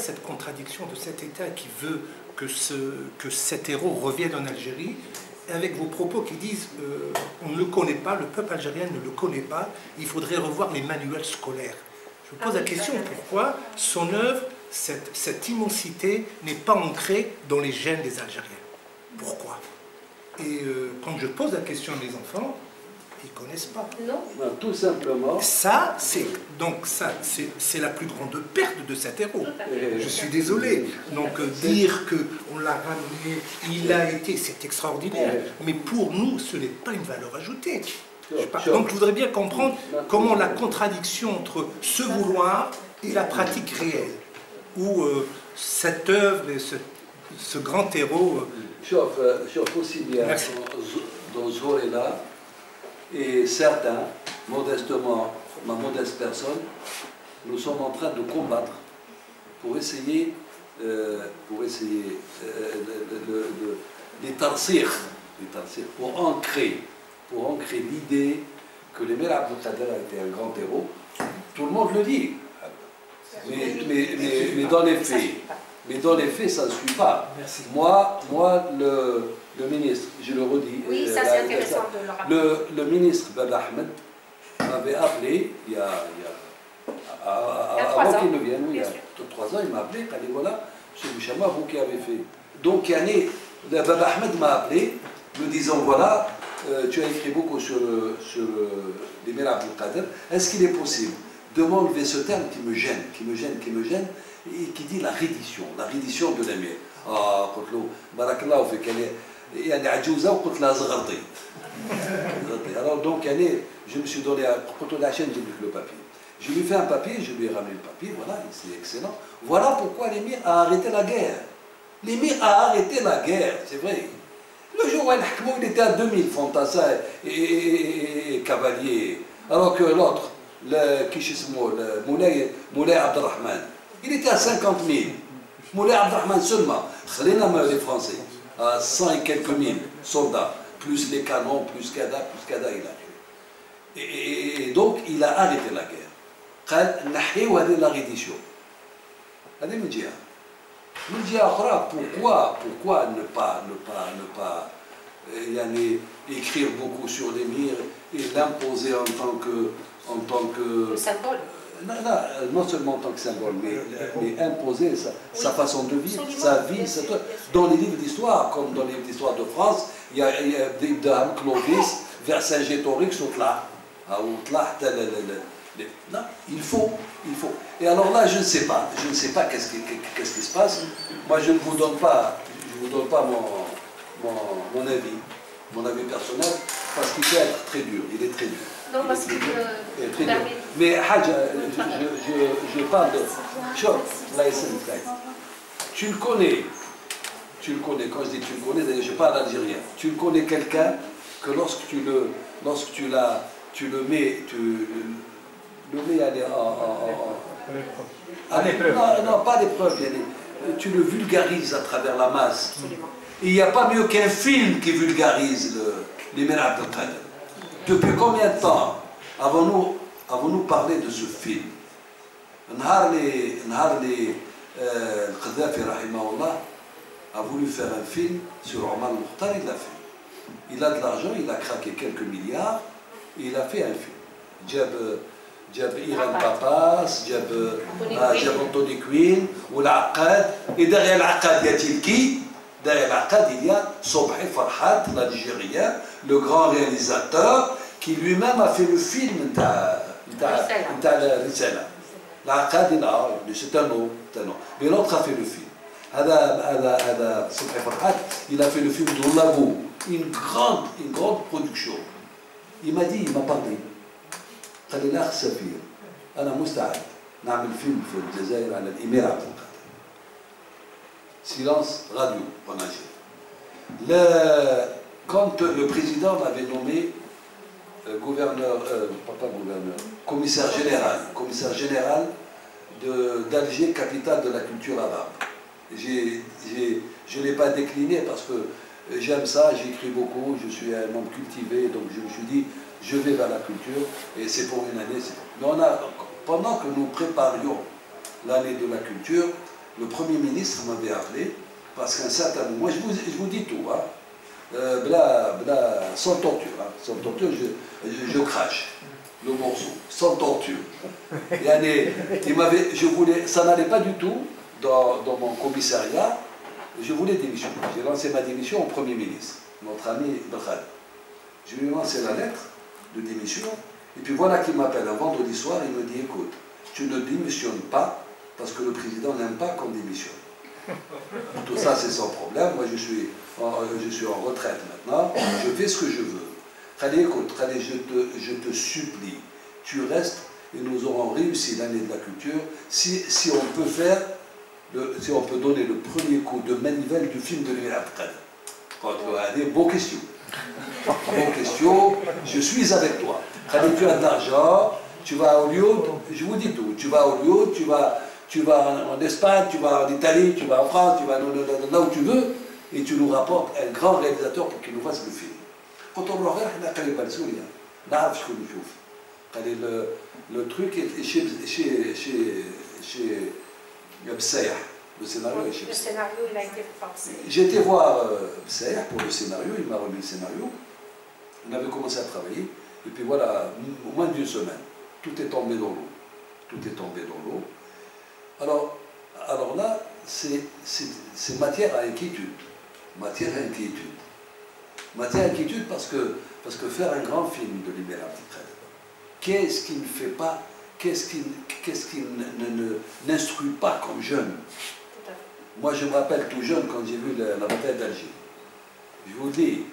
cette contradiction de cet État qui veut que cet héros revienne en Algérie, avec vos propos qui disent on ne le connaît pas, le peuple algérien ne le connaît pas, il faudrait revoir les manuels scolaires. Je me pose la question pourquoi son œuvre, cette immensité, n'est pas ancrée dans les gènes des Algériens. Pourquoi? Et quand je pose la question à mes enfants, ils ne connaissent pas. Non. Non, tout simplement. Ça, c'est la plus grande perte de cet héros. Je suis désolé. Donc dire qu'on l'a ramené, il a été, c'est extraordinaire. Mais pour nous, ce n'est pas une valeur ajoutée. Donc je voudrais bien comprendre comment la contradiction entre ce vouloir et la pratique réelle, où cette œuvre et ce grand héros... Chauffe aussi bien dans Zorella, et certains, modestement, ma modeste personne, nous sommes en train de combattre pour essayer les tarsir, pour ancrer l'idée que l'émir Abdelkader a été un grand héros. Tout le monde le dit, mais dans les faits, ça ne suit pas. Merci. Moi, le ministre, je le redis, oui, ça c'est intéressant de le rappeler. Le ministre Ben Ahmed m'avait appelé avant qu'il ne vienne, il y a 3 ans, il m'a appelé, il m'a dit voilà, M. Bouchama, vous qui avez fait. Donc, Ben Ahmed m'a appelé, me disant voilà, tu as écrit beaucoup sur l'émir Abdelkader, est-ce qu'il est possible de m'enlever ce terme qui me gêne, et qui dit la reddition de l'émir. Ah, قلت له بارك الله فيك يعني عجوزه وقلت لها زغرتي. Alors donc je me suis donné قلت له عشان نجيب لك le papier. Je lui ai fait un papier, je lui ai ramené le papier, voilà, c'est excellent. Voilà pourquoi l'émir a arrêté la guerre. L'émir a arrêté la guerre, c'est vrai. Le jour où il était à 2000 fantassins et cavaliers, alors que l'autre, le Moulay Abdelrahman, il était à 50 000. Moulay Abdelrahman seulement, les Français, à 100 et quelques mille soldats, plus les canons, plus Kada, il a fait. Et donc, il a arrêté la guerre. قال نحيوا هذه la reddition. هذه من جهة. من جهة أخرى, pourquoi ne pas écrire beaucoup sur l'émir et l'imposer en tant que Le symbole. Non seulement en tant que symbole, mais imposer sa façon de vivre, sa vie. Dans les livres d'histoire, comme dans les livres d'histoire de France, il y a d'Abraham Clovis vers Saint-Gétorix au Tla. Non, il faut. Et alors là, je ne sais pas qu'est-ce qui se passe. Moi, je ne vous donne pas mon avis personnel, parce qu'il peut être très dur, il est très dur. Non, parce que mais Hadja, je parle de... Tu le connais, quand je dis tu le connais, je parle algérien. Tu le connais quelqu'un que lorsque tu le mets à l'épreuve. Non, pas l'épreuve, tu le vulgarises à travers la masse. Absolument. Il n'y a pas mieux qu'un film qui vulgarise l'émir Abdelkader. Depuis combien de temps avons-nous parlé de ce film? Kadhafi rahimahullah a voulu faire un film sur Omar al-Mukhtar, il l'a fait. Il a de l'argent, il a craqué quelques milliards, et il a fait un film. Jab Iran Papas, Jab Anthony Quinn, ou l'Aqad, et derrière l'Aqad, y a-t-il qui? Derrière l'Aqad, il y a Sobhi Farhat, l'Algérien, le grand réalisateur, qui lui-même a fait le film de Risala. L'Aqad, c'est un nom. Mais l'autre a fait le film. Sobhi Farhat, il a fait le film de Lavo, une grande production. Il m'a parlé. قال لي الأخ سفير أنا مستعد نعمل فيلم في الجزائر على الإمير عبد القادر. Silence radio en Algérie. Quand le président m'avait nommé commissaire général d'Alger, capitale de la culture arabe. Je ne l'ai pas décliné parce que j'aime ça, j'écris beaucoup, je suis un homme cultivé, donc je me suis dit, je vais vers la culture, et c'est pour une année. Mais pendant que nous préparions l'année de la culture, le Premier ministre m'avait appelé, parce qu'un certain moment, moi je vous dis tout, hein, sans torture, hein, sans torture, je crache le morceau, sans torture. Ça n'allait pas du tout dans mon commissariat, je voulais démissionner. J'ai lancé ma démission au Premier ministre, notre ami Belkhad. Je lui ai lancé la lettre de démission, et puis voilà qu'il m'appelle un vendredi soir, il me dit, écoute, tu ne démissionnes pas, parce que le président n'aime pas qu'on démissionne. Tout ça, c'est sans problème. Moi, je suis en retraite maintenant. Je fais ce que je veux. Khalid, écoute, Khalid, je te supplie. Tu restes et nous aurons réussi l'année de la culture si on peut faire, si on peut donner le premier coup de manivelle du film de l'Émirat Khalid. Beau question. Beau question. Je suis avec toi. Khalid, tu as de l'argent. Tu vas à Hollywood. Je vous dis tout. Tu vas à Hollywood. Tu vas en Espagne, tu vas en Italie, tu vas en France, tu vas là où tu veux, et tu nous rapportes un grand réalisateur pour qu'il nous fasse le film. Quand on le regarde, on a Khalid Balsouri. Le truc est chez Bsaïa. Le scénario est chez Bsaïa. Le scénario, il a été pensé. J'ai été voir Bsaïa pour le scénario, il m'a remis le scénario. On avait commencé à travailler, et puis voilà, au moins d'une semaine, tout est tombé dans l'eau. Tout est tombé dans l'eau. Alors là, c'est matière à inquiétude. Matière à inquiétude. Matière à inquiétude parce que faire un grand film de l'Émirat qu'est-ce qu'il ne fait pas, qu'est-ce qu'il n'instruit pas comme jeune. Moi, je me rappelle tout jeune quand j'ai vu la bataille d'Alger. Je vous dis,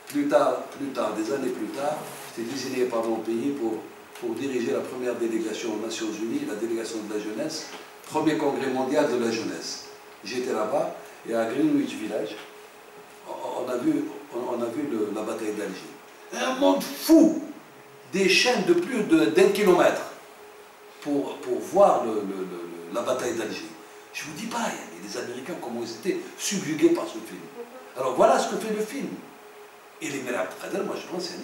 plus tard, des années plus tard, j'étais désigné par mon pays pour diriger la première délégation aux Nations Unies, la délégation de la jeunesse, premier congrès mondial de la jeunesse. J'étais là-bas et à Greenwich Village, on a vu la bataille d'Alger. Un monde fou, des chaînes de plus d'1 kilomètre pour voir la bataille d'Alger. Je ne vous dis pas, il y a des Américains comment ils étaient subjugués par ce film. Alors voilà ce que fait le film. Et l'Émirat Abdelkader, moi je pense c'est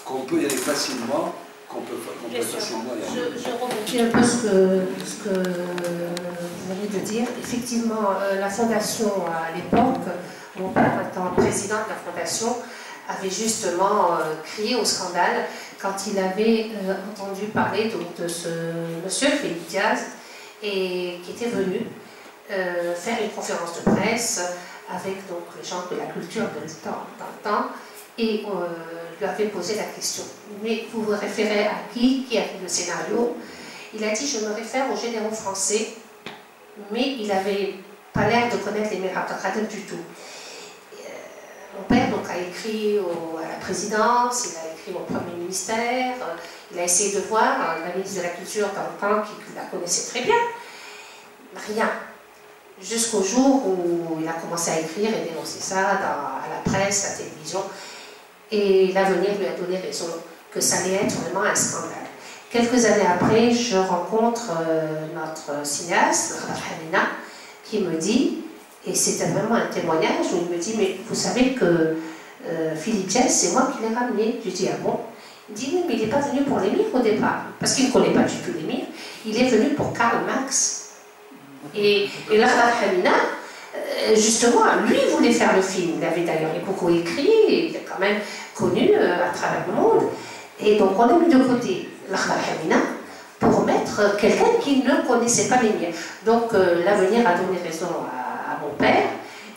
qu'on peut y aller facilement. Je rebondis un peu ce que vous venez de dire. Effectivement, la fondation à l'époque, mon père étant président de la fondation, avait justement crié au scandale quand il avait entendu parler donc, de ce monsieur Philippe Diaz et qui était venu faire une conférence de presse avec donc, les gens de la culture de dans le temps et lui avait posé la question. Mais vous vous référez à qui a fait le scénario? Il a dit, je me réfère aux généraux français, mais il n'avait pas l'air de connaître l'Émirat Abdelkader du tout. Mon père donc, a écrit à la présidence, il a écrit au Premier ministère, il a essayé de voir la ministre de la Culture dans le temps qui la connaissait très bien. Rien. Jusqu'au jour où il a commencé à écrire et dénoncer ça à la presse, la télévision. Et l'avenir lui a donné raison, que ça allait être vraiment un scandale. Quelques années après, je rencontre notre cinéaste, Rabah Hamina, qui me dit, et c'était vraiment un témoignage, où il me dit, mais vous savez que Philippe Diaz, c'est moi qui l'ai ramené. Je dis, ah bon? Il dit, oui, mais il n'est pas venu pour l'émir au départ, parce qu'il ne connaît pas du tout l'émir. Il est venu pour Karl Marx. Et Rabah Hamina, justement, lui voulait faire le film. Il avait d'ailleurs beaucoup écrit, il est quand même connu à travers le monde. Et donc on a mis de côté Rabah Hamina pour mettre quelqu'un qui ne connaissait pas l'émir. Donc l'avenir a donné raison à mon père,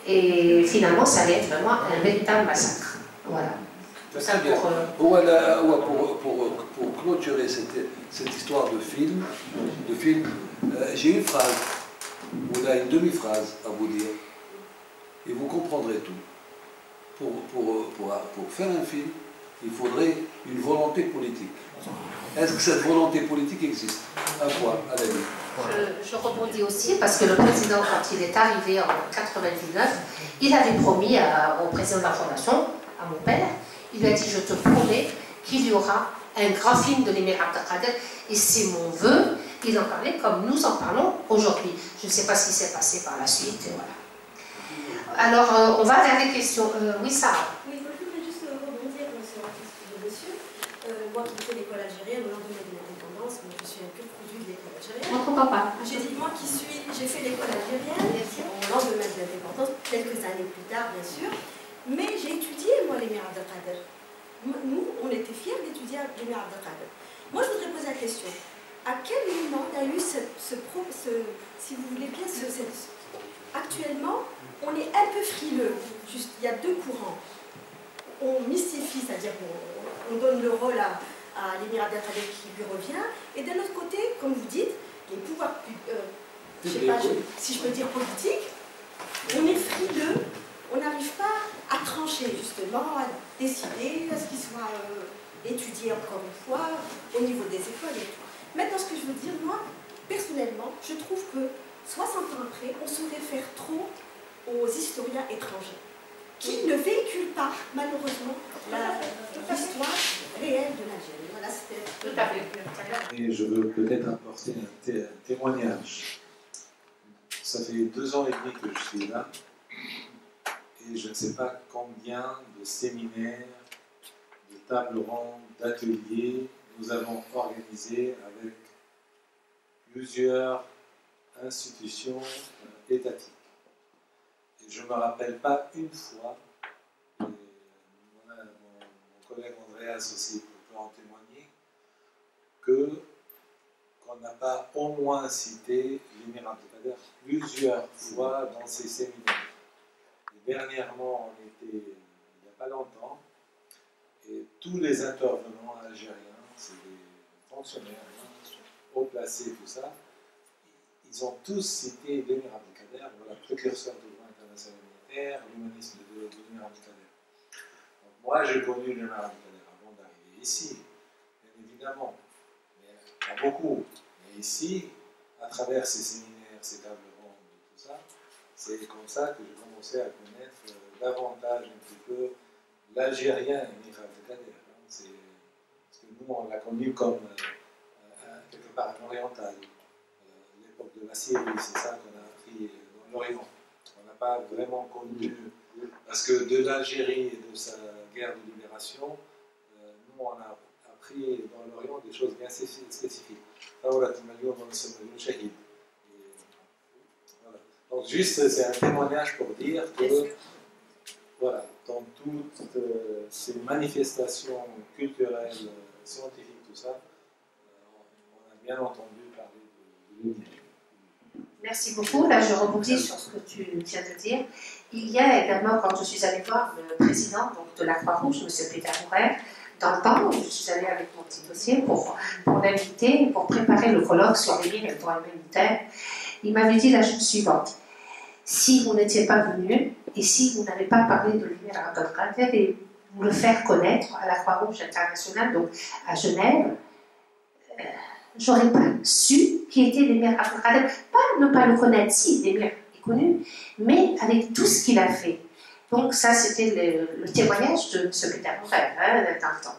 et finalement ça allait être vraiment un véritable massacre. Voilà. Ça pour clôturer cette histoire de film, j'ai une phrase, ou là une demi-phrase à vous dire, et vous comprendrez tout. Pour faire un film, il faudrait une volonté politique. Est-ce que cette volonté politique existe? Un point, à la vie. Je rebondis aussi parce que le président, quand il est arrivé en 99, il avait promis au président de la fondation, à mon père, il lui a dit, je te promets qu'il y aura un grand film de l'Émirat Abdelkader, et c'est mon vœu. Il en parlait comme nous en parlons aujourd'hui. Je ne sais pas ce qui s'est passé par la suite, et voilà. Alors, on va vers les questions. Oui, Sarah. Oui, je voudrais juste rebondir sur la question de monsieur. Moi qui fais l'école algérienne au lendemain de l'indépendance, l'indépendance, moi je suis un pur produit de l'école algérienne. On ne comprend pas. J'ai dit, moi qui suis, j'ai fait l'école algérienne, au lendemain de l'indépendance, quelques années plus tard bien sûr, mais j'ai étudié moi l'émir Abdelkader. Nous, on était fiers d'étudier l'émir Abdelkader. Moi je voudrais poser la question, à quel moment il y a eu si vous voulez bien, actuellement, on est un peu frileux, juste, il y a deux courants. On mystifie, c'est-à-dire qu'on donne le rôle à l'émir Abdelkader qui lui revient, et d'un autre côté, comme vous dites, les pouvoirs, je sais pas si je peux dire politiques, on est frileux, on n'arrive pas à trancher justement, à décider, à ce qu'il soit étudié encore une fois au niveau des écoles et tout. Maintenant, ce que je veux dire, moi, personnellement, je trouve que 60 ans après, on se réfère trop aux historiens étrangers, qui ne véhiculent pas, malheureusement, l'histoire réelle de l'Algérie. Voilà, c'était tout à fait. Et je veux peut-être apporter un témoignage. Ça fait 2 ans et demi que je suis là, et je ne sais pas combien de séminaires, de tables rondes, d'ateliers nous avons organisés avec plusieurs institutions étatiques. Et je ne me rappelle pas une fois, et mon collègue Andreas aussi peut en témoigner, qu'on n'a pas au moins cité l'émir Abdelkader plusieurs fois dans ces séminaires. Et dernièrement, on était, il n'y a pas longtemps, et tous les intervenants algériens, c'est des fonctionnaires, haut placés, tout ça, ils ont tous cité l'émir Abdelkader, voilà, précurseur du droit international humanitaire, l'humanisme de l'émir Abdelkader. Donc moi, j'ai connu l'émir Abdelkader avant d'arriver ici, bien évidemment, mais pas beaucoup. Mais ici, à travers ces séminaires, ces tables rondes, tout ça, c'est comme ça que j'ai commencé à connaître davantage un petit peu l'Algérien émir Abdelkader. Parce que nous, on l'a connu comme quelque part un oriental. L'époque de la Syrie, c'est ça qu'on a appris dans l'Orient. On n'a pas vraiment connu, parce que de l'Algérie et de sa guerre de libération, nous, on a appris dans l'Orient des choses bien spécifiques. Voilà. Donc juste, c'est un témoignage pour dire que, voilà, dans toutes ces manifestations culturelles, scientifiques, tout ça, on a bien entendu parler de l'unité. Merci beaucoup. Là, je rebondis sur ce que tu viens de dire. Il y a également, quand je suis allée voir le président donc, de la Croix-Rouge, M. Peter Mourer, dans le temps, je suis allée avec mon petit dossier pour l'inviter, pour préparer le colloque sur les lignes et le droit humanitaire. Il m'avait dit la chose suivante. Si vous n'étiez pas venu, et si vous n'avez pas parlé de l'émir Abdelkader et vous le faire connaître à la Croix-Rouge internationale, donc à Genève, j'aurais pas su qui était l'émir Abdelkader. Pas ne pas le connaître, si l'émir est connu, mais avec tout ce qu'il a fait. Donc ça, c'était le témoignage de ce Peter Mourer, dans le temps.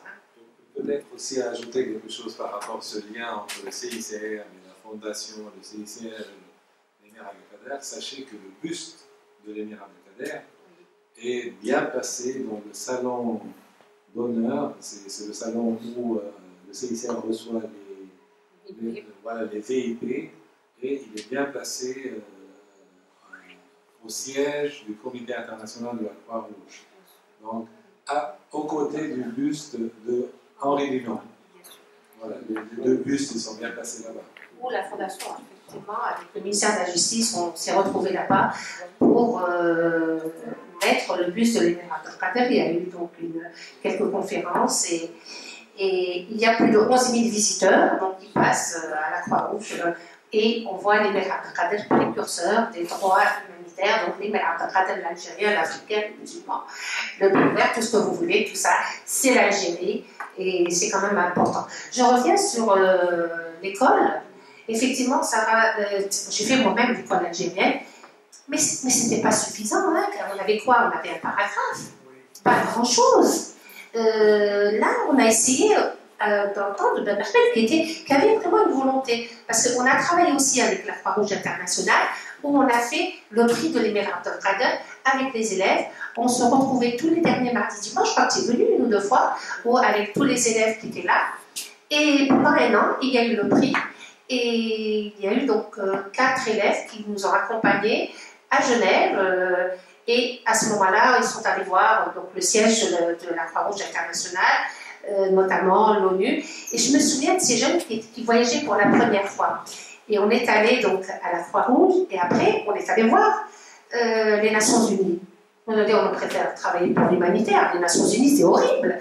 Peut-être aussi ajouter quelque chose par rapport à ce lien entre le CICR et la fondation, le CICR et l'émir Abdelkader. Sachez que le buste de l'émir Abdelkader est bien placé dans le salon d'honneur. C'est le salon où le CICR reçoit les VIP, et il est bien placé au siège du Comité international de la Croix-Rouge. Donc, aux côtés du buste de Henri Dunant. Voilà, les deux bustes ils sont bien placés là-bas. Où la Fondation, effectivement, avec le ministère de la Justice, on s'est retrouvés là-bas pour mettre le buste de l'émir Abdelkader. Il y a eu donc quelques conférences et il y a plus de 11 000 visiteurs donc, qui passent à la Croix-Rouge et on voit l'émir Abdelkader précurseur des droits humanitaires, donc l'émir Abdelkader, l'Algérien, l'Africain, le musulman, le Bénin, tout ce que vous voulez, tout ça, c'est l'Algérie et c'est quand même important. Je reviens sur l'école. Effectivement, j'ai fait moi-même l'école algérienne, mais ce n'était pas suffisant. Hein, car on avait quoi? On avait un paragraphe, pas grand-chose. Là, on a essayé d'entendre de Babel qui avait vraiment une volonté. Parce qu'on a travaillé aussi avec la Croix-Rouge internationale, où on a fait le prix de l'émir Abdelkader avec les élèves. On se retrouvait tous les derniers mardis dimanches, je crois que c'est venu 1 ou 2 fois, avec tous les élèves qui étaient là. Et pendant un an, il y a eu le prix. Et il y a eu donc 4 élèves qui nous ont accompagnés à Genève. Et à ce moment-là, ils sont allés voir donc, le siège de la Croix-Rouge internationale, notamment l'ONU. Et je me souviens de ces jeunes qui voyageaient pour la première fois. Et on est allé donc à la Croix-Rouge et après, on est allé voir les Nations Unies. On a dit, on préfère travailler pour l'humanitaire. Les Nations Unies, c'est horrible.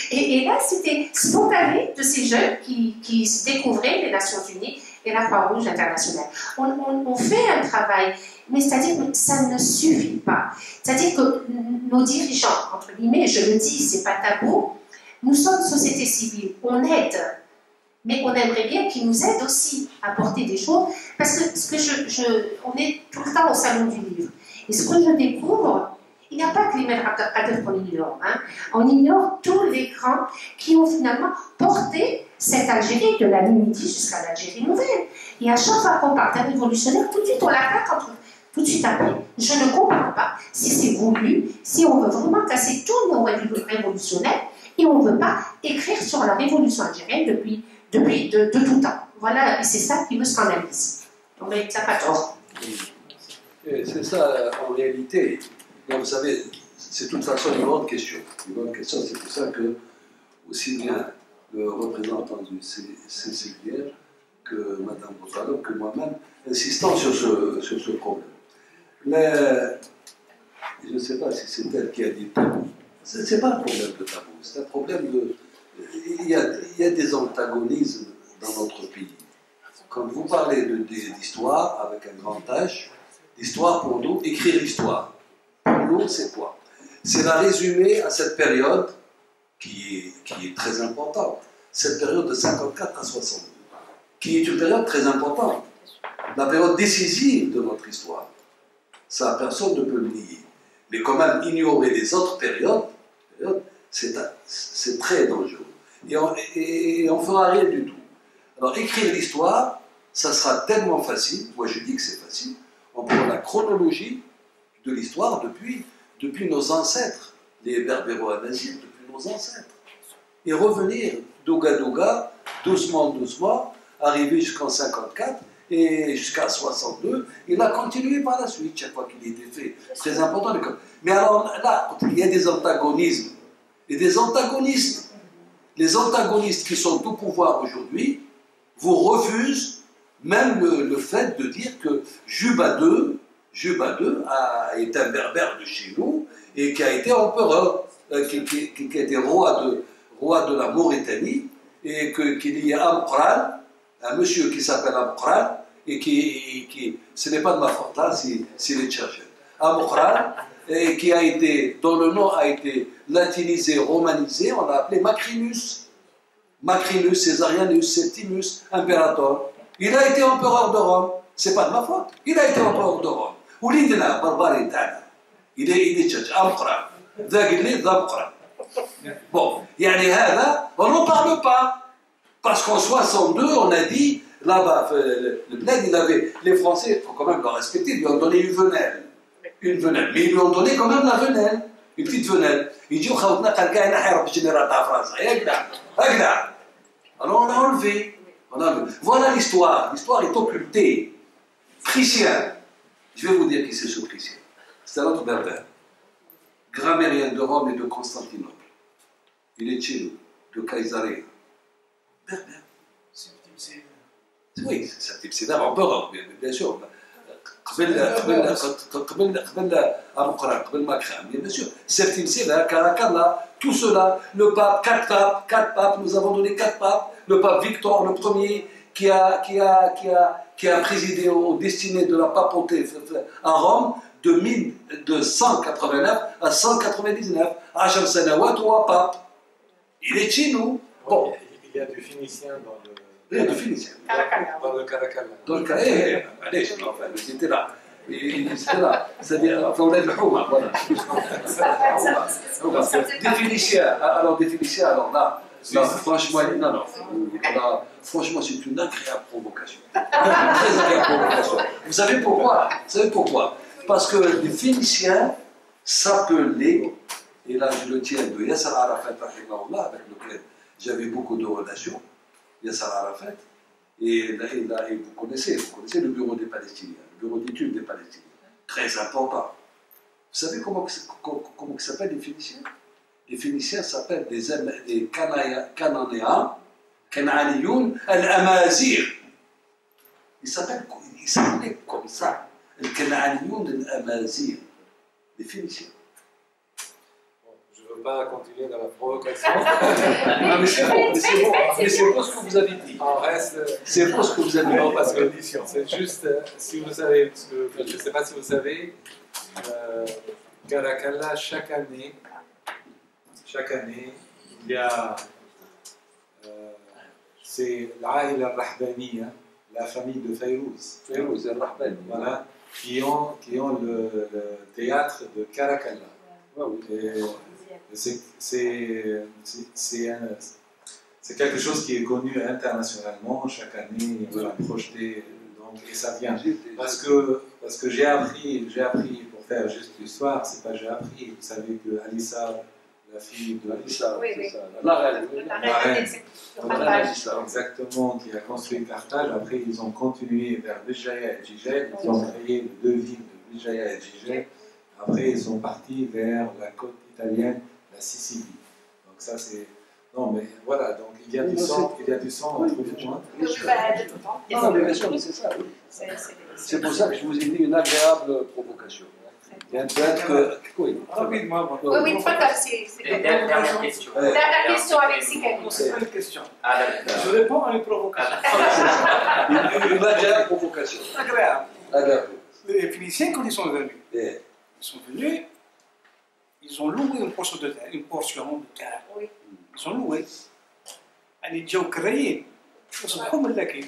Et là, c'était spontané de ces jeunes qui découvraient les Nations Unies et la Croix-Rouge internationale. On fait un travail, mais c'est-à-dire que ça ne suffit pas. C'est-à-dire que nos dirigeants, entre guillemets, je le dis, c'est pas tabou, nous sommes société civile, on aide. Mais on aimerait bien qu'ils nous aident aussi à porter des choses, parce que on est tout le temps au salon du livre. Et ce que je découvre, il n'y a pas que les Mères Abdelkader qu'on ignore. Hein. On ignore tous les grands qui ont finalement porté cette Algérie de la Numidie jusqu'à l'Algérie nouvelle. Et à chaque fois qu'on parle d'un révolutionnaire, tout de suite on la claque tout de suite après. Je ne comprends pas si c'est voulu, si on veut vraiment casser tous nos révolutionnaires et on ne veut pas écrire sur la révolution algérienne depuis de tout temps. Voilà, et c'est ça qui me scandalise. Mais ça n'a pas tort. C'est ça, en réalité. Mais vous savez, c'est de toute façon une grande question. Une grande question, c'est pour ça que, aussi bien le représentant du CCLR que Mme Boutalo, que moi-même, insistons sur ce problème. Mais je ne sais pas si c'est elle qui a dit tabou. Ce n'est pas un problème de tabou, c'est un problème de... Il y a des antagonismes dans notre pays. Quand vous parlez d'histoire avec un grand H, l'histoire pour nous, écrire l'histoire. Pour nous, c'est quoi? C'est la résumer à cette période qui est très importante. Cette période de 54 à 62, qui est une période très importante. La période décisive de notre histoire. Ça, personne ne peut le nier. Mais quand même, ignorer les autres périodes c'est très dangereux. Et on ne fera rien du tout. Alors, écrire l'histoire, ça sera tellement facile. Moi, je dis que c'est facile. On prend la chronologie de l'histoire depuis nos ancêtres, les Berbéro-Anazir, depuis nos ancêtres. Et revenir douga, doucement, arriver jusqu'en 54 et jusqu'à 62. Il a continué par la suite, chaque fois qu'il était fait. Très important. Mais alors là, il y a des antagonismes et des antagonistes. Les antagonistes qui sont au pouvoir aujourd'hui vous refusent même le fait de dire que Juba II est un berbère de chez nous et qui a été empereur, qui a été roi de la Mauritanie, et qu'il y a Amqran, un monsieur qui s'appelle Amqran, et ce n'est pas de ma faute, là, c'est les chercheurs. Amqran, et qui a été, dont le nom a été latinisé, romanisé, on l'a appelé Macrinus. Macrinus, Césarianus, Septimus, impérator. Il a été empereur de Rome. C'est pas de ma faute. Il a été empereur de Rome. Oulidna, barbari tana. Il est tchatch, Amqran. Zagili, Zamqran. Bon, yani hada, on n'en parle pas. Parce qu'en 62, on a dit, là-bas, le bled, les Français, il faut quand même le respecter, ils lui ont donné une venelle. Une venelle. Mais ils lui ont donné quand même la venelle. Une petite venelle. Il dit, alors on a enlevé. Voilà l'histoire. L'histoire est occultée. Phricien. Je vais vous dire qui c'est ce Phricien. C'est un autre berbère. Grammairien de Rome et de Constantinople. Il est de chez nous, de Caesarea. Berbère. Oui, c'est un type sédar empereur, bien sûr. Bien sûr, Septime Sévère, Caracalla, tout cela, le pape, quatre papes, nous avons donné 4 papes, le pape Victor, le premier, qui a présidé aux destinées de la papauté à Rome de 189 à 199, Hacham Sanawat ou à pape. Il est chez nous. Bon. Il y a du Phénicien dans le... Rien de Phénicien. Dans le Caracalla. Dans le Caracalla. Allez, enfin, c'était là. C'était là. C'est-à-dire, enfin, on a le Houma, voilà. Des Phéniciens. Alors, des Phéniciens, alors là, franchement, non. Là, franchement, c'est une agréable provocation. Une très agréable provocation. Vous savez pourquoi? Parce que les Phéniciens s'appelaient, et là je le tiens de Yasser Arafat, avec lequel j'avais beaucoup de relations, Yasser Arafat, et vous connaissez le bureau des Palestiniens, le bureau d'études des Palestiniens, très important. Vous savez comment s'appellent les Phéniciens? Les Phéniciens s'appellent des Cananéens, Cananiyoun al-Amazir. Ils s'appelaient comme ça, les Cananiyoun al-Amazir, les Phéniciens. Je ne veux pas continuer dans la provocation. Non, mais c'est bon, c'est bon ce que vous avez dit. C'est bon ce que vous avez dit. Non, parce que c'est juste, si vous savez, parce que je ne sais pas si vous savez, Caracal, chaque année, il y a, c'est l'Aïla al-Rahbaniya, la famille de Fayrouz. Fayrouz al-Rahbani. Voilà, qui ont le théâtre de Caracal. C'est quelque chose qui est connu internationalement. Chaque année, on va projeter, donc, et ça vient. Parce que j'ai appris, pour faire juste l'histoire, c'est pas j'ai appris. Vous savez que Alissa, la fille de Alissa, oui. la reine, exactement, qui a construit Carthage. Après, ils ont continué vers Béjaïa et Gigel. Ils ont créé les deux villes de Béjaïa et Gigel. Après, ils sont partis vers la côte italienne, la Sicile. Donc ça, c'est... Non, mais voilà, donc il y a du sang entre vous. Hein. Non, mais bien sûr, c'est ça. Oui. C'est pour ça que je vous ai dit une agréable provocation. Il y a un théâtre que... Oui, rapidement. Oui, c'est dernière question. Dernière question avec Sikaki. C'est pas une question. Je réponds à une provocation. Une agréable provocation. Agréable. Les Phéniciens, quand ils sont venus, ils ont loué une portion de terre. Oui. Ils ont loué. يعني جاو كرايين وصبحوا ملاكين.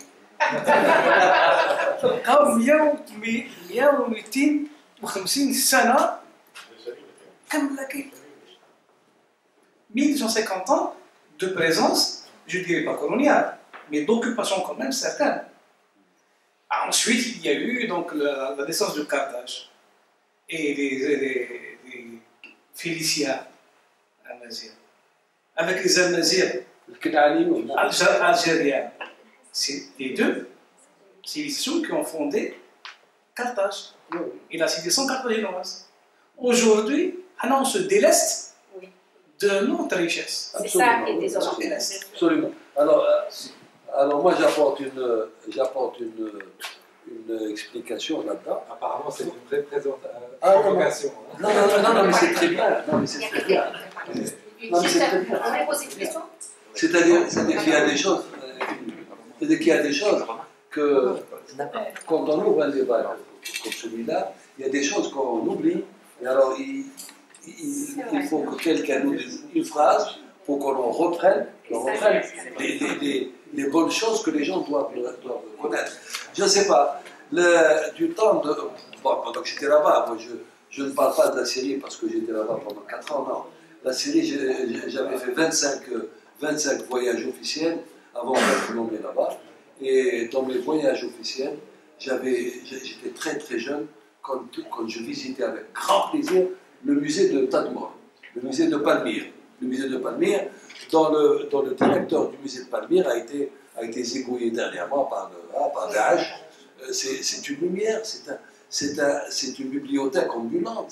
بقاو 150 سنة كملاكين. 1250 ans de présence, je ne dirais pas coloniale, mais d'occupation quand même certaine. Ensuite, il y a eu donc la naissance de Carthage et les Philiciens, Amazirs. Avec les Amazirs algériens, c'est les deux civilisations qui ont fondé Carthage et la civilisation carthaginoise. Aujourd'hui, on se déleste de notre richesse. C'est ça qui est désormais. Absolument. Alors moi j'apporte une explication là-dedans. Apparemment c'est une vraie provocation. Non, mais c'est très bien. Non, mais c'est très bien. On va poser une question. C'est-à-dire qu'il y a des choses, que quand on ouvre un débat comme celui-là, il y a des choses qu'on oublie. Et alors il faut que quelqu'un nous dise une phrase pour qu'on reprenne les bonnes choses que les gens doivent connaître. Je ne sais pas, du temps de... Bon, pendant que j'étais là-bas, moi je ne parle pas de la Syrie parce que j'étais là-bas pendant 4 ans, non. La Syrie, j'avais fait 25 voyages officiels avant d'être nommé là-bas. Et dans mes voyages officiels, j'étais très très jeune quand je visitais avec grand plaisir le musée de Tadmor, le musée de Palmyre. Le musée de Palmyre, dont le directeur du musée de Palmyre a été zigouillé dernièrement par Daesh. C'est une lumière, c'est une bibliothèque ambulante,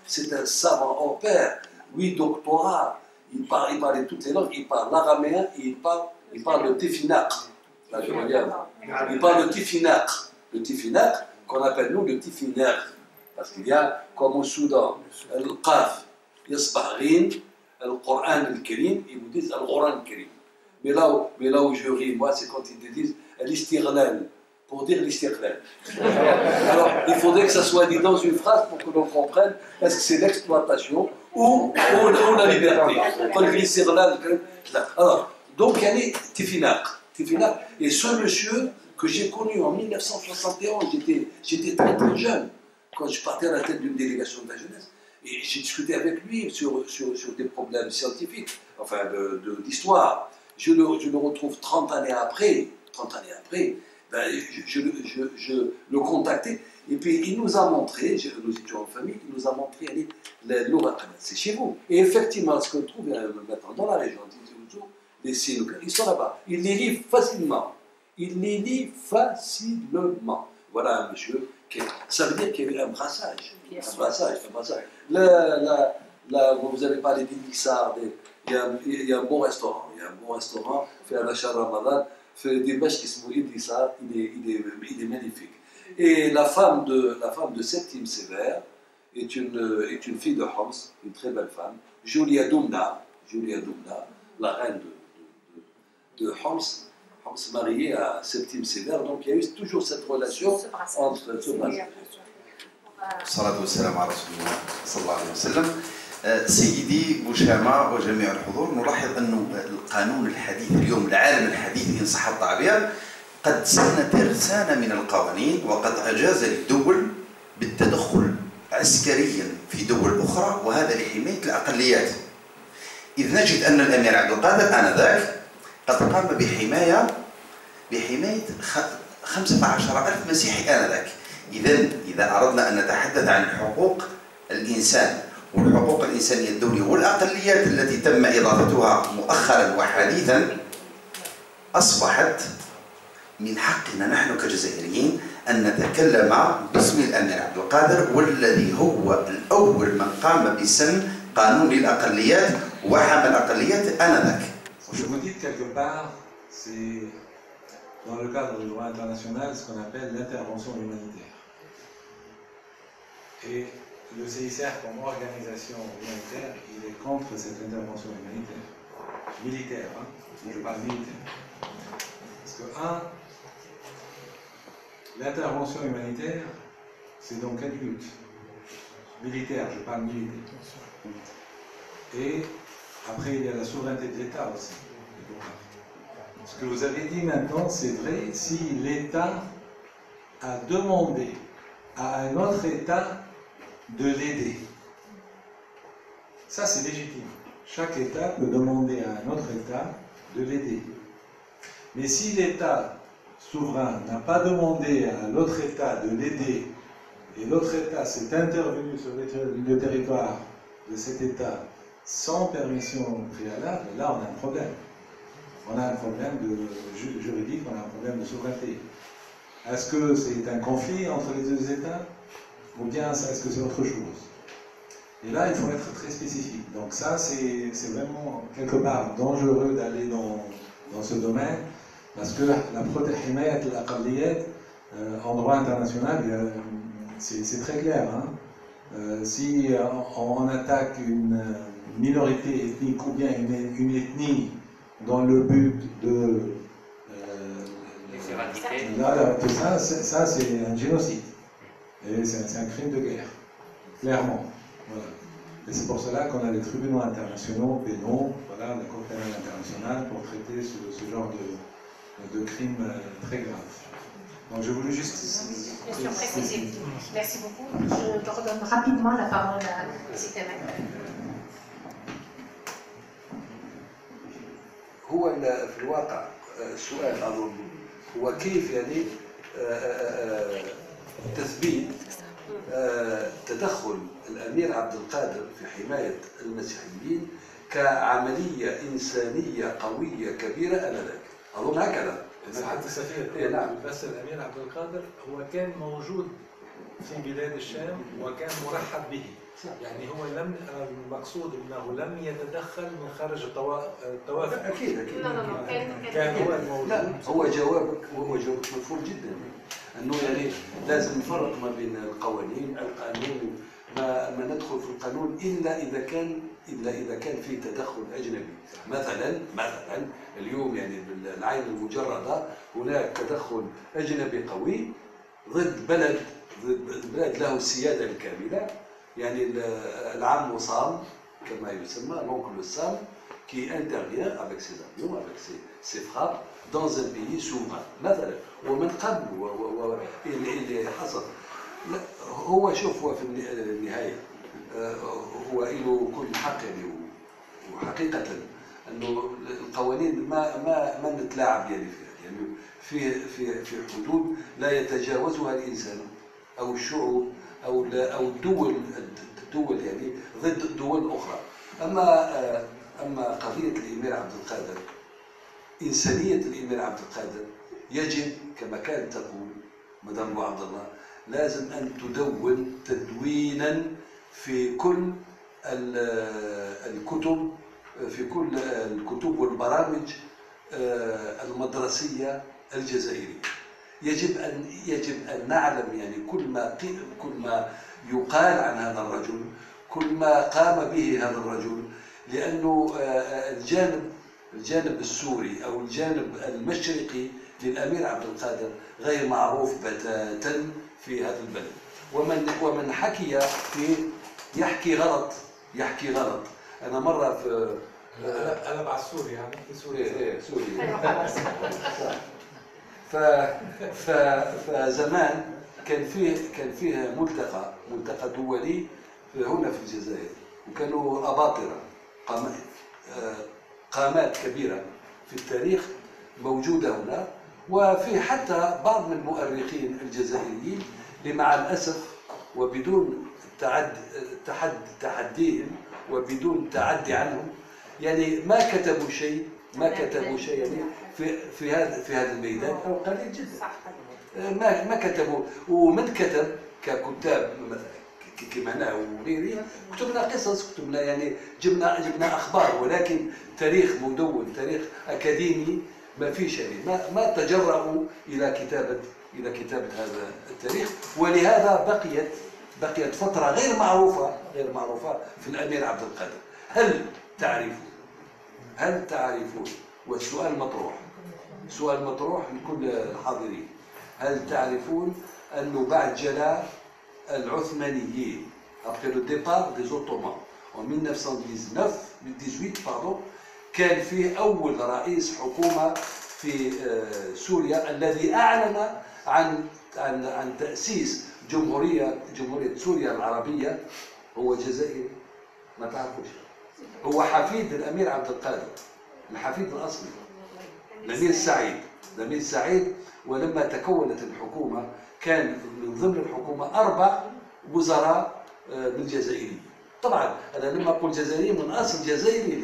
c'est un savant hors pair, 8 doctorats, il parlait toutes les langues, il parle l'araméen et il parle le tifinaq. Là, je regarde. Il parle le tifinaq, qu'on appelle nous le tifinaq, parce qu'il y a, comme au Soudan, le qaf, yasbahrin, le Coran al-Karim, ils vous disent le Coran al-Karim. Mais là où je ris, moi, c'est quand ils te disent l'istirlal, pour dire l'istirlal. Alors, il faudrait que ça soit dit dans une phrase pour que l'on comprenne est-ce que c'est l'exploitation ou la liberté. Alors, donc il y a les Tifinaq. Et ce monsieur que j'ai connu en 1971, j'étais très très jeune, quand je partais à la tête d'une délégation de la jeunesse. Et j'ai discuté avec lui sur des problèmes scientifiques, enfin d'histoire. Je le retrouve 30 années après, ben, je le contactais, et puis il nous a montré, nous étions en famille, il nous a montré l'Ourakan, c'est chez vous. Et effectivement, ce qu'on trouve maintenant dans la région, les signes, ils sont là-bas. Il les lit facilement. Il les lit facilement. Voilà un monsieur qui... Ça veut dire qu'il y a eu un brassage. Un brassage. Là, vous avez parlé d'Indissar. Il y a un bon restaurant. Il y a un bon restaurant. Fait à l'achat Ramadan. Fait des bêches qui se mouillent Indissar. Il est magnifique. Et la femme de Septime Sévère est une fille de Homs, une très belle femme. Julia Doumna, la reine de Homs mariée à Septime Sévère. Donc il y a eu toujours cette relation entre ce brassage. الصلاة والسلام على رسول الله صلى الله عليه وسلم. سيدي بوشامة وجميع الحضور، نلاحظ أن القانون الحديث اليوم، العالم الحديث إن صح التعبير، قد سن ترسانة من القوانين، وقد أجاز للدول بالتدخل عسكريا في دول أخرى، وهذا لحماية الأقليات. إذ نجد أن الأمير عبد القادر آنذاك قد قام بحماية 15,000 مسيحي آنذاك. إذا أردنا أن نتحدث عن حقوق الإنسان والحقوق الإنسانية الدولية والأقليات التي تم إضافتها مؤخرا وحديثا، أصبحت من حقنا نحن كجزائريين أن نتكلم باسم الأمير عبد القادر، والذي هو الأول من قام بسن قانون الأقليات وحمى الأقليات آنذاك. Je vous dis quelque part, c'est dans le cadre du droit international ce qu'on appelle l'intervention humanitaire. Et le CICR comme organisation humanitaire, il est contre cette intervention humanitaire. Militaire, hein? Je parle militaire. Parce que, l'intervention humanitaire, c'est dans quel but? Militaire, je parle militaire. Et après, il y a la souveraineté de l'État aussi. Ce que vous avez dit maintenant, c'est vrai, si l'État a demandé à un autre État de l'aider. Ça, c'est légitime. Chaque État peut demander à un autre État de l'aider. Mais si l'État souverain n'a pas demandé à l'autre État de l'aider, et l'autre État s'est intervenu sur le territoire de cet État sans permission préalable, là on a un problème. On a un problème juridique, on a un problème de souveraineté. Est-ce que c'est un conflit entre les deux États, ou bien est-ce que c'est autre chose? Et là, il faut être très spécifique. Donc ça, c'est vraiment quelque part dangereux d'aller dans ce domaine, parce que la himayat al-aqalliyat, en droit international, c'est très clair. Hein. Si on attaque une minorité ethnique ou bien une ethnie dans le but de tout ça, c'est un génocide. Et c'est un crime de guerre, clairement. Voilà. Et c'est pour cela qu'on a les tribunaux internationaux, pénaux, voilà, la Cour pénale internationale, pour traiter ce genre de crimes très graves. Donc je voulais juste... Question précisée. Merci beaucoup. Je redonne rapidement la parole à Stéphane. هو في الواقع السؤال أظن هو كيف يعني تثبيت تدخل الأمير عبد القادر في حماية المسيحيين كعملية إنسانية قوية كبيرة آنذاك. أظن هكذا. سعادة السفير، نعم. بس الأمير عبد القادر هو كان موجود في بلاد الشام وكان مرحب به. يعني هو المقصود انه لم يتدخل من خارج التوافق. اكيد كان هو الموجود. لا هو جوابك مفهوم جدا، انه يعني لازم نفرق ما بين القوانين، القانون ما ندخل في القانون الا اذا كان في تدخل اجنبي. مثلا اليوم يعني بالعين المجرده هناك تدخل اجنبي قوي ضد بلد له السياده الكامله. يعني العم وصام كما يسمى l'oncle Sam qui intervient avec ses avions, avec ses frappes dans un pays souverain مثلا. ومن قبل اللي حصل هو شوف هو في النهايه هو له كل حق يعني، وحقيقه انه القوانين ما نتلاعب يعني فيها، يعني في حدود لا يتجاوزها الانسان او الشعوب أو الدول يعني ضد دول أخرى. أما قضية الأمير عبد القادر إنسانية الأمير عبد القادر يجب كما كانت تقول مدام أبو عبد الله لازم أن تدون تدوينا في كل الكتب والبرامج المدرسية الجزائرية. يجب أن نعلم يعني كل ما يقال عن هذا الرجل، كل ما قام به هذا الرجل، لأنه الجانب السوري أو الجانب المشرقي للأمير عبد القادر غير معروف بتاتا في هذا البلد. ومن حكي فيه يحكي غلط. أنا مرة في أنا مع سوريا، أنا في سوريا. سوريا. فزمان كان فيه ملتقى دولي هنا في الجزائر، وكانوا أباطرة قامات كبيرة في التاريخ موجودة هنا، وفي حتى بعض من المؤرخين الجزائريين اللي مع الأسف وبدون تحديهم وبدون تعدي عنهم يعني ما كتبوا شيء يعني في هذا الميدان، أو قليل جدا ما كتبوا. ومن كتب ككتاب كما أنا وغيري كتبنا قصص، كتبنا يعني جبنا أخبار، ولكن تاريخ مدون، تاريخ أكاديمي ما فيش يعني، ما تجرؤوا إلى كتابة هذا التاريخ. ولهذا بقيت فترة غير معروفة في الأمير عبد القادر. هل تعرفون والسؤال مطروح لكل الحاضرين، هل تعرفون أنه بعد جلاء العثمانيين après le départ des Ottomans en 1918 كان فيه أول رئيس حكومة في سوريا الذي أعلن عن تأسيس جمهورية سوريا العربية، هو جزائري. ما تعرفوش، هو حفيد الأمير عبد القادر، الحفيد الأصلي الأمير سعيد. ولما تكونت الحكومة كان من ضمن الحكومة 4 وزراء من جزائريين. طبعا أنا لما أقول جزائري من أصل جزائري،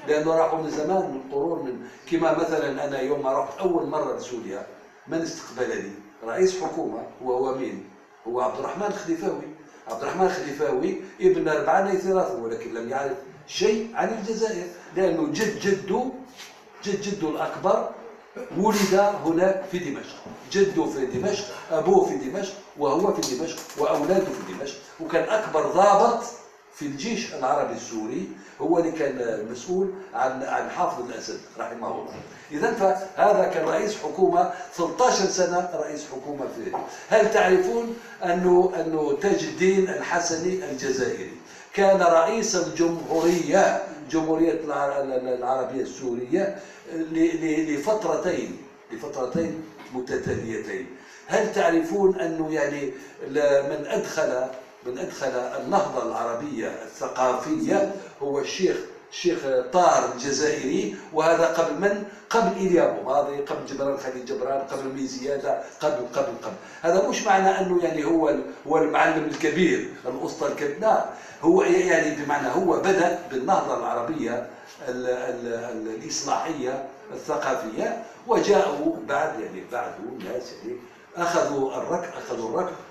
لأنه راحوا من زمان، من قرون، من كما مثلا أنا يوم ما رحت أول مرة لسوريا من استقبلني رئيس حكومة وهو مين؟ هو عبد الرحمن الخليفاوي ابن 4 نيثراث، ولكن لم يعرف شيء عن الجزائر، لأنه جده الأكبر ولد هناك في دمشق، جده في دمشق، أبوه في دمشق، وهو في دمشق، وأولاده في دمشق، وكان أكبر ضابط في الجيش العربي السوري، هو اللي كان مسؤول عن حافظ الأسد رحمه الله. إذا فهذا كان رئيس حكومة 13 سنة رئيس حكومة في. هل تعرفون أنه تاج الدين الحسني الجزائري كان رئيس الجمهورية العربية السورية لفترتين متتاليتين. هل تعرفون أنه يعني من أدخل النهضة العربية الثقافية هو الشيخ طاهر الجزائري، وهذا قبل من؟ قبل إليابو، هذا قبل جبران خليل جبران، قبل ميزيادة، قبل. هذا مش معنى أنه يعني هو المعلم الكبير، الأسطى الكبير، لا، هو يعني بمعنى هو بدأ بالنهضة العربية الإصلاحية الثقافية، وجاءوا بعده ناس يعني أخذوا الركب،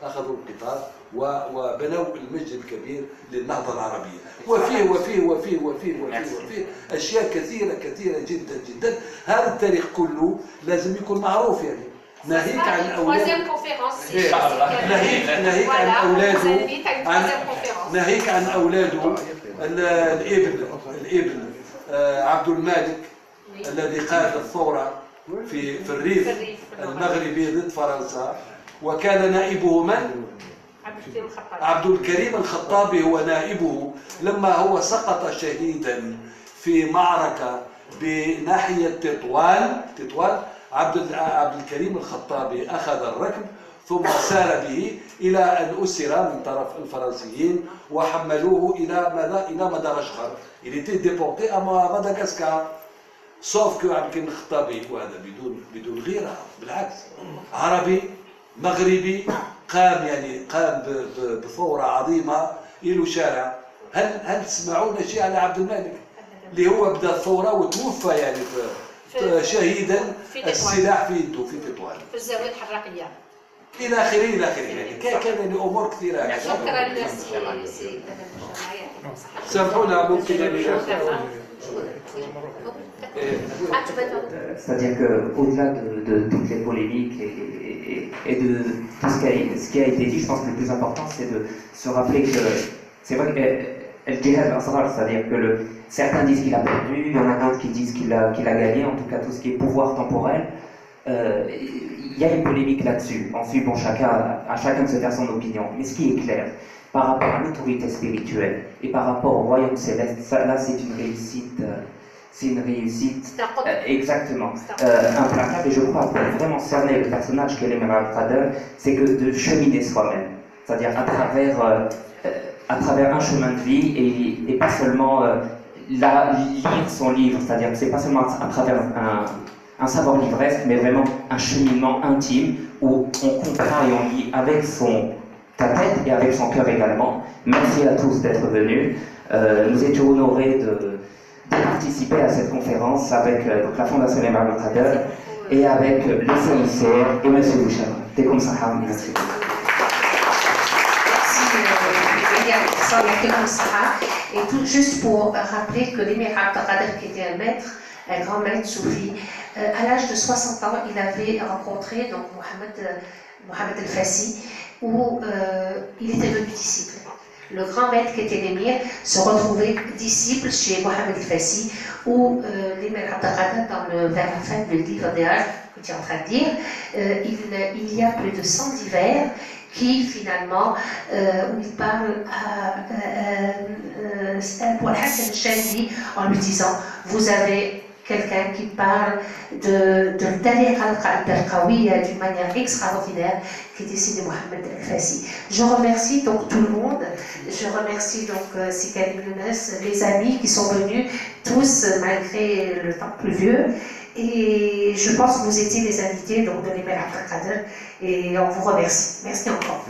أخذوا القطار، وبنوا المجد الكبير للنهضة العربية. وفيه أشياء كثيرة جدا. هذا التاريخ كله لازم يكون معروف يعني، ناهيك عن أولاده، ناهيك عن أولاده الابن عبد المالك الذي قاد الثورة في الريف المغربي ضد فرنسا، وكان نائبه من؟ عبد الكريم الخطابي هو نائبه، لما هو سقط شهيدا في معركة بناحية تطوان. عبد الكريم الخطابي أخذ الركب ثم سار به إلى أن أسر من طرف الفرنسيين وحملوه إلى ماذا؟ إلى مدغشقر. Il était déporté à Madagascar. Sauf que عبد الكريم الخطابي، وهذا بدون غيرة، بالعكس عربي مغربي، قام بثورة عظيمة، له شارع. هل تسمعون شيء على عبد المالك اللي هو بدا الثورة وتوفى يعني شهيدا السلاح في يده في تطوان في الزاوية الحراقية الى اخره الى اخره يعني كان يعني امور كثيره. شكرا سي سامحونا ممكن يعني c'est-à-dire qu'au-delà de toutes les polémiques et de tout ce qui a été dit, je pense que le plus important c'est de se rappeler que c'est vrai qu'elle dirait c'est-à-dire que certains disent qu'il a perdu, il y en a d'autres qui disent qu'il a gagné, en tout cas tout ce qui est pouvoir temporel. Il y a une polémique là-dessus. Ensuite, bon, à chacun de se faire son opinion. Mais ce qui est clair, par rapport à l'autorité spirituelle et par rapport au royaume céleste, là c'est une réussite. C'est une réussite exactement implacable, et je crois pour vraiment cerner le personnage qu'est l'Émir Abdelkader, c'est que de cheminer soi-même, c'est-à-dire à travers un chemin de vie et pas seulement lire son livre, c'est-à-dire que c'est pas seulement à travers un savoir livresque, mais vraiment un cheminement intime où on comprend et on lit avec ta tête et avec son cœur également. Merci à tous d'être venus. Nous étions honorés de participer à cette conférence avec donc la Fondation Émir Abdelkader et avec le CICR et M. Bouchard. T'es comme ça, merci. Et tout juste pour rappeler que l'Émir Abdelkader, qui était un grand maître soufi, à l'âge de 60 ans, il avait rencontré donc Mohamed El-Fassi, où il était devenu disciple. Le grand maître qui était l'émir se retrouvait disciple chez Mohamed El-Fassi, où l'Émir Abdelkader, vers la fin du livre des Hajj que tu es en train de dire, il y a plus de 100 divers qui finalement, où il parle à Hassan El-Shadili en lui disant, vous avez quelqu'un qui parle de Tariqa al-Darqawiyya d'une manière extraordinaire, qui est ici de Mohamed El-Fassi. Je remercie donc tout le monde, je remercie donc Sikali Younes, les amis qui sont venus, tous malgré le temps pluvieux, et je pense que vous étiez les invités donc, de l'Émir Abdelkader, et on vous remercie. Merci encore.